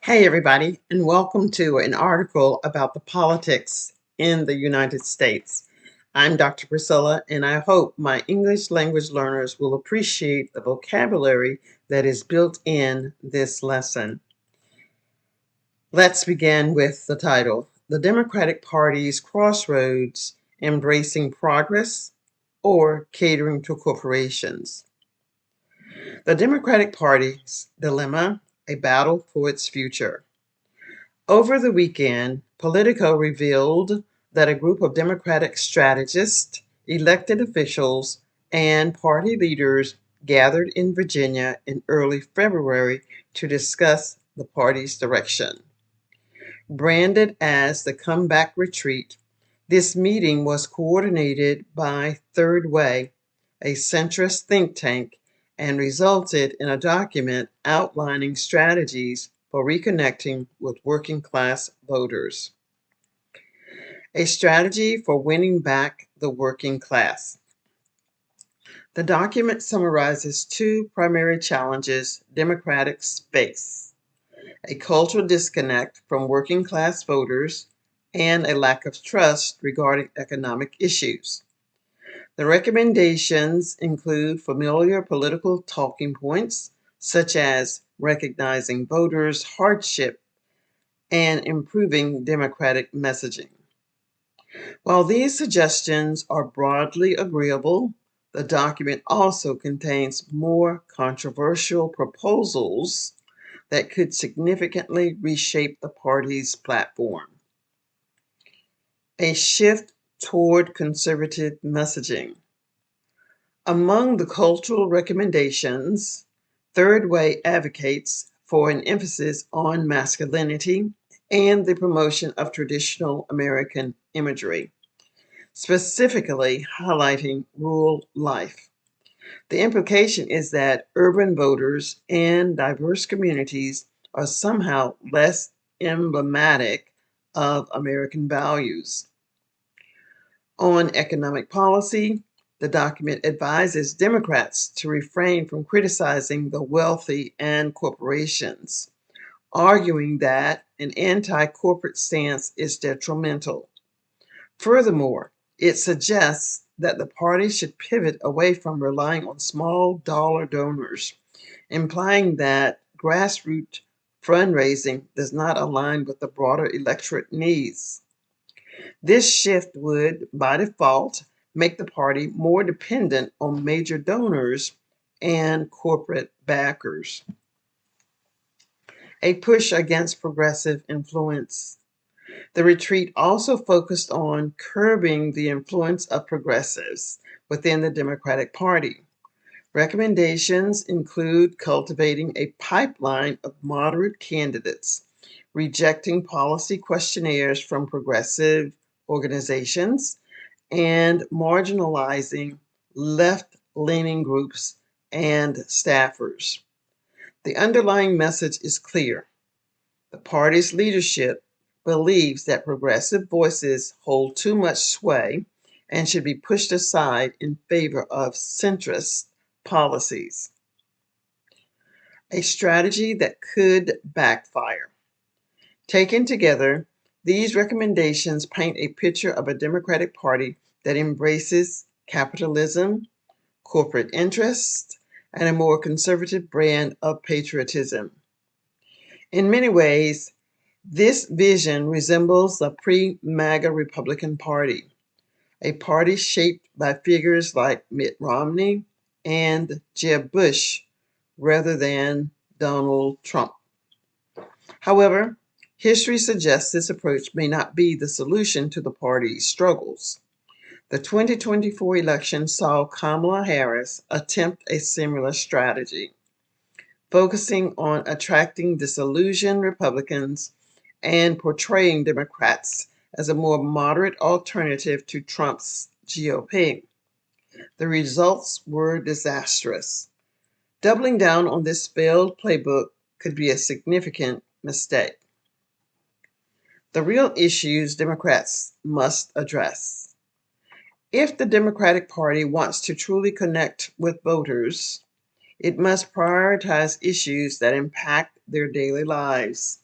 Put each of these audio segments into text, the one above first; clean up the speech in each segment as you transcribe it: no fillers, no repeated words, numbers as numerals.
Hey, everybody, and welcome to an article about the politics in the United States. I'm Dr. Priscilla, and I hope my English language learners will appreciate the vocabulary that is built in this lesson. Let's begin with the title, The Democratic Party's Crossroads, Embracing Progress or Catering to Corporations. The Democratic Party's dilemma, a battle for its future. Over the weekend, Politico revealed that a group of Democratic strategists, elected officials, and party leaders gathered in Virginia in early February to discuss the party's direction. Branded as the Comeback Retreat, this meeting was coordinated by Third Way, a centrist think tank, and resulted in a document outlining strategies for reconnecting with working class voters. A strategy for winning back the working class. The document summarizes two primary challenges Democrats face: a cultural disconnect from working class voters and a lack of trust regarding economic issues. The recommendations include familiar political talking points, such as recognizing voters' hardship and improving democratic messaging. While these suggestions are broadly agreeable, the document also contains more controversial proposals that could significantly reshape the party's platform. A shift toward conservative messaging. Among the cultural recommendations, Third Way advocates for an emphasis on masculinity and the promotion of traditional American imagery, specifically highlighting rural life. The implication is that urban voters and diverse communities are somehow less emblematic of American values. On economic policy, the document advises Democrats to refrain from criticizing the wealthy and corporations, arguing that an anti-corporate stance is detrimental. Furthermore, it suggests that the party should pivot away from relying on small dollar donors, implying that grassroots fundraising does not align with the broader electorate needs. This shift would, by default, make the party more dependent on major donors and corporate backers. A push against progressive influence. The retreat also focused on curbing the influence of progressives within the Democratic Party. Recommendations include cultivating a pipeline of moderate candidates, rejecting policy questionnaires from progressive organizations, and marginalizing left-leaning groups and staffers. The underlying message is clear. The party's leadership believes that progressive voices hold too much sway and should be pushed aside in favor of centrist policies. A strategy that could backfire. Taken together, these recommendations paint a picture of a Democratic Party that embraces capitalism, corporate interests, and a more conservative brand of patriotism. In many ways, this vision resembles the pre-MAGA Republican Party, a party shaped by figures like Mitt Romney and Jeb Bush rather than Donald Trump. However, history suggests this approach may not be the solution to the party's struggles. The 2024 election saw Kamala Harris attempt a similar strategy, focusing on attracting disillusioned Republicans and portraying Democrats as a more moderate alternative to Trump's GOP. The results were disastrous. Doubling down on this failed playbook could be a significant mistake. The real issues Democrats must address. If the Democratic Party wants to truly connect with voters, it must prioritize issues that impact their daily lives.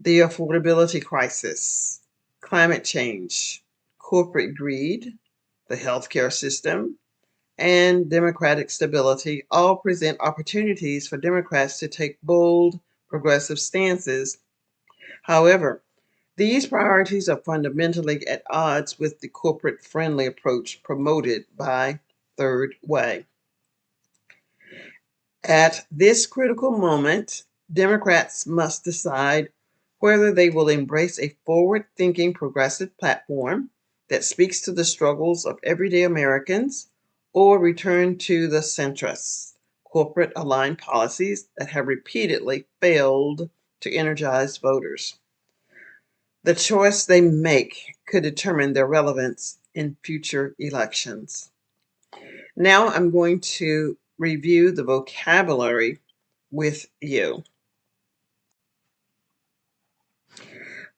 the affordability crisis, climate change, corporate greed, the healthcare system, and democratic stability all present opportunities for Democrats to take bold, progressive stances. However, these priorities are fundamentally at odds with the corporate-friendly approach promoted by Third Way. At this critical moment, Democrats must decide whether they will embrace a forward-thinking progressive platform that speaks to the struggles of everyday Americans or return to the centrist, corporate-aligned policies that have repeatedly failed to energize voters. The choice they make could determine their relevance in future elections. Now I'm going to review the vocabulary with you.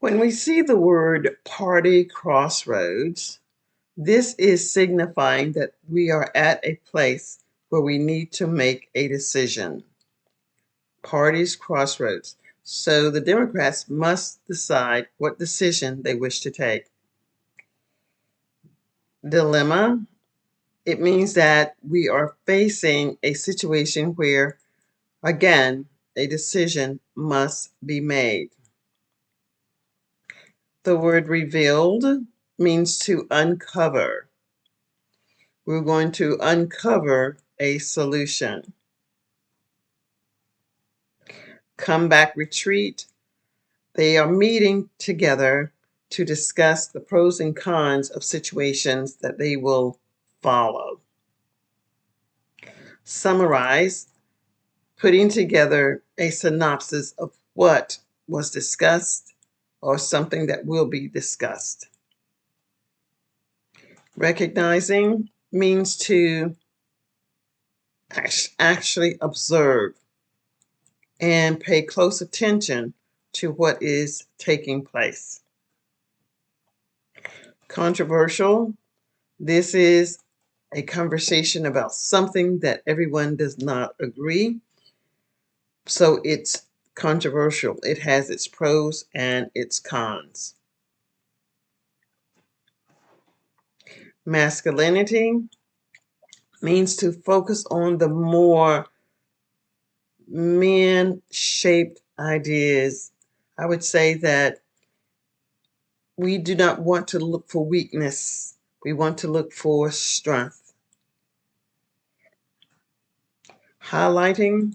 When we see the word party crossroads, this is signifying that we are at a place where we need to make a decision. Parties crossroads. So the Democrats must decide what decision they wish to take. Dilemma. It means that we are facing a situation where, again, a decision must be made. The word revealed means to uncover. We're going to uncover a solution. Comeback retreat. They are meeting together to discuss the pros and cons of situations that they will follow. Summarize. Putting together a synopsis of what was discussed or something that will be discussed. Recognizing means to actually observe and pay close attention to what is taking place. Controversial. This is a conversation about something that everyone does not agree. So it's controversial. It has its pros and its cons. Masculinity means to focus on the more man-shaped ideas. I would say that we do not want to look for weakness. We want to look for strength. Highlighting,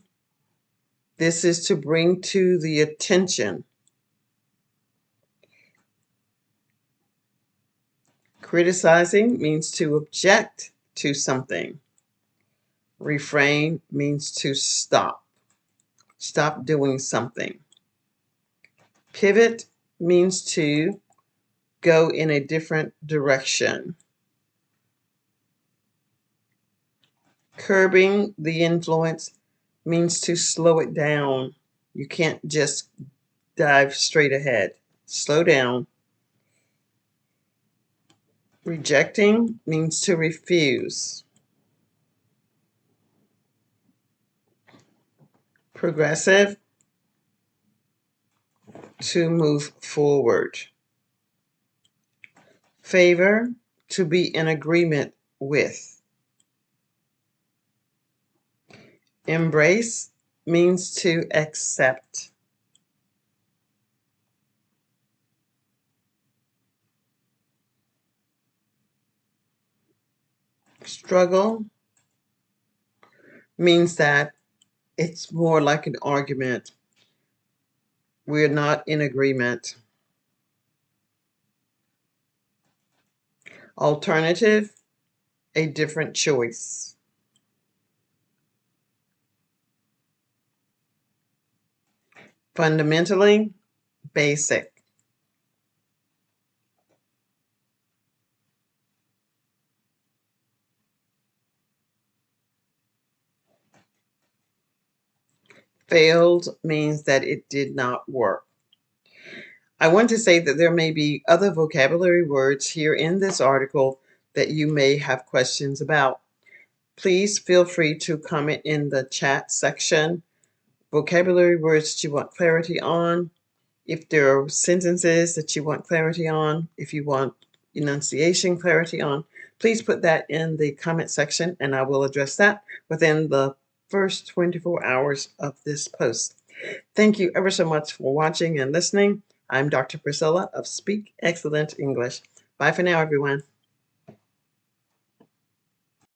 this is to bring to the attention. Criticizing means to object to something. Refrain means to stop. Stop doing something. Pivot means to go in a different direction. Curbing the influence means to slow it down. You can't just dive straight ahead. Slow down. Rejecting means to refuse. Progressive, to move forward. Favor, to be in agreement with. Embrace means to accept. Struggle means that it's more like an argument. We're not in agreement. Alternative, a different choice. Fundamentally, basic. Failed means that it did not work. I want to say that there may be other vocabulary words here in this article that you may have questions about. Please feel free to comment in the chat section vocabulary words that you want clarity on, If there are sentences that you want clarity on, if you want enunciation clarity on, please put that in the comment section and I will address that within the first 24 hours of this post. Thank you ever so much for watching and listening. I'm Dr. Priscilla of Speak Excellent English. Bye for now, everyone.